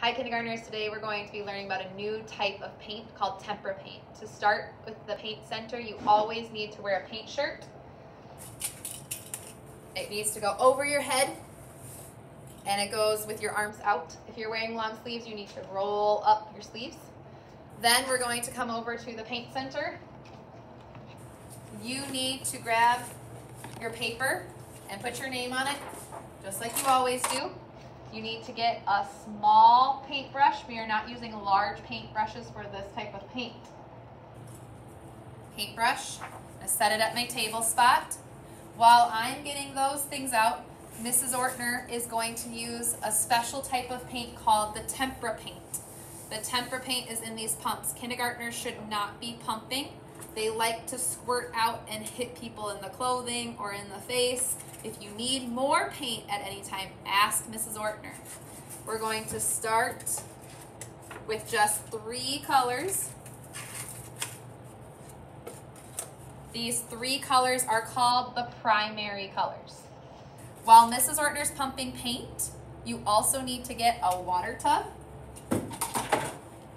Hi kindergartners, today we're going to be learning about a new type of paint called tempera paint. To start with the paint center, you always need to wear a paint shirt. It needs to go over your head and it goes with your arms out. If you're wearing long sleeves, you need to roll up your sleeves. Then we're going to come over to the paint center. You need to grab your paper and put your name on it, just like you always do. You need to get a small paintbrush. We are not using large paintbrushes for this type of paint. Paintbrush, I set it at my table spot. While I'm getting those things out, Mrs. Ortner is going to use a special type of paint called the tempera paint. The tempera paint is in these pumps. Kindergartners should not be pumping. They like to squirt out and hit people in the clothing or in the face. If you need more paint at any time, ask Mrs. Ortner. We're going to start with just 3 colors. These 3 colors are called the primary colors. While Mrs. Ortner's pumping paint, you also need to get a water tub.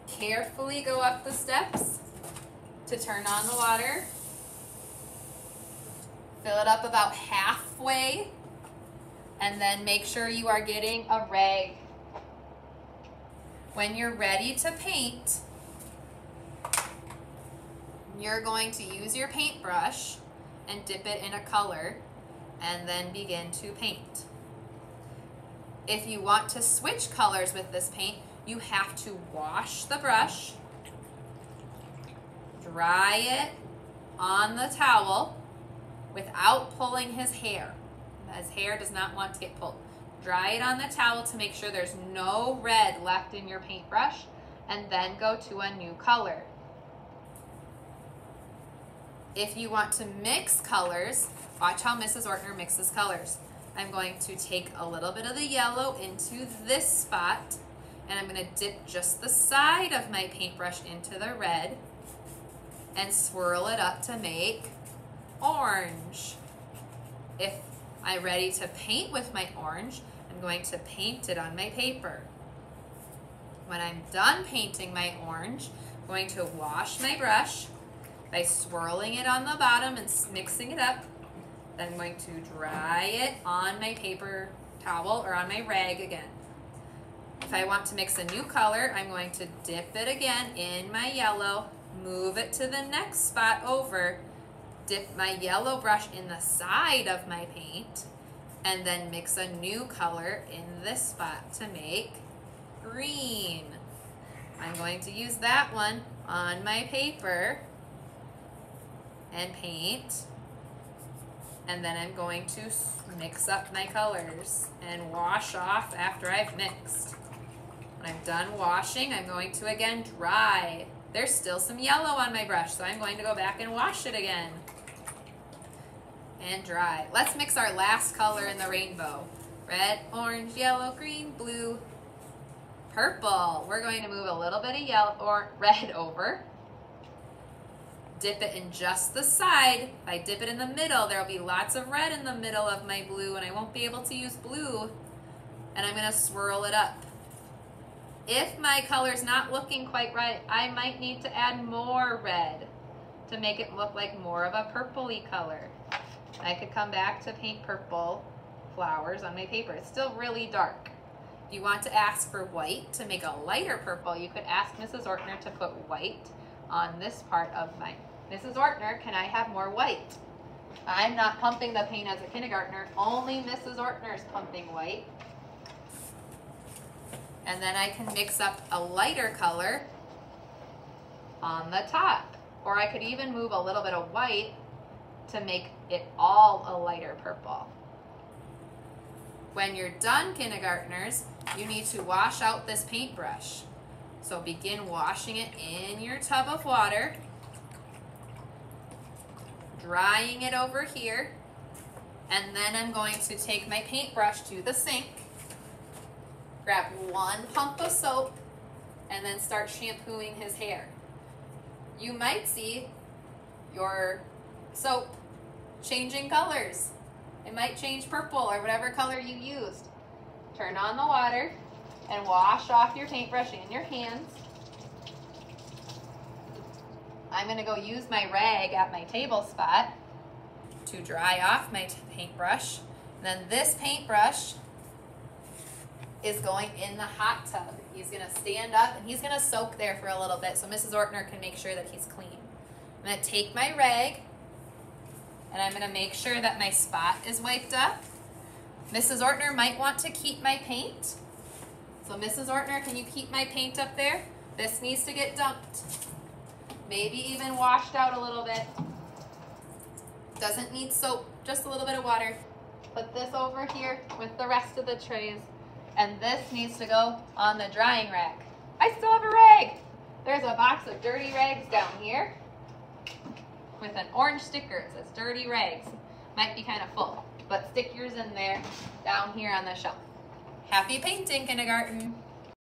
Carefully go up the steps to turn on the water. Fill it up about halfway, and then make sure you are getting a rag. When you're ready to paint, you're going to use your paintbrush and dip it in a color and then begin to paint. If you want to switch colors with this paint, you have to wash the brush, dry it on the towel without pulling his hair. His hair does not want to get pulled. Dry it on the towel to make sure there's no red left in your paintbrush, and then go to a new color. If you want to mix colors, watch how Mrs. Ortner mixes colors. I'm going to take a little bit of the yellow into this spot, and I'm going to dip just the side of my paintbrush into the red and swirl it up to make orange. If I'm ready to paint with my orange, I'm going to paint it on my paper. When I'm done painting my orange, I'm going to wash my brush by swirling it on the bottom and mixing it up. Then I'm going to dry it on my paper towel or on my rag again. If I want to mix a new color, I'm going to dip it again in my yellow, move it to the next spot over, dip my yellow brush in the side of my paint, and then mix a new color in this spot to make green. I'm going to use that one on my paper and paint, and then I'm going to mix up my colors and wash off after I've mixed. When I'm done washing, I'm going to again dry. There's still some yellow on my brush, so I'm going to go back and wash it again. And dry. Let's mix our last color in the rainbow. Red, orange, yellow, green, blue, purple. We're going to move a little bit of yellow or red over. Dip it in just the side. If I dip it in the middle, there will be lots of red in the middle of my blue, and I won't be able to use blue. And I'm going to swirl it up. If my color's not looking quite right, I might need to add more red to make it look like more of a purpley color. I could come back to paint purple flowers on my paper. It's still really dark. If you want to ask for white to make a lighter purple, you could ask Mrs. Ortner to put white on this part of mine. Mrs. Ortner, can I have more white? I'm not pumping the paint as a kindergartner. Only Mrs. Ortner is pumping white. And then I can mix up a lighter color on the top. Or I could even move a little bit of white to make it all a lighter purple. When you're done, kindergartners, you need to wash out this paintbrush. So begin washing it in your tub of water, drying it over here, and then I'm going to take my paintbrush to the sink, grab 1 pump of soap, and then start shampooing his hair. You might see your soap changing colors. It might change purple or whatever color you used. Turn on the water, and wash off your paintbrush and your hands. I'm going to go use my rag at my table spot to dry off my paintbrush. And then this paintbrush is going in the hot tub. He's going to stand up and he's going to soak there for a little bit so Mrs. Ortner can make sure that he's clean. I'm going to take my rag and I'm going to make sure that my spot is wiped up. Mrs. Ortner might want to keep my paint. So Mrs. Ortner, can you keep my paint up there? This needs to get dumped. Maybe even washed out a little bit. Doesn't need soap, just a little bit of water. Put this over here with the rest of the trays. And this needs to go on the drying rack. I still have a rag. There's a box of dirty rags down here with an orange sticker. It says dirty rags. Might be kind of full, but stick yours in there down here on the shelf. Happy painting, kindergarten.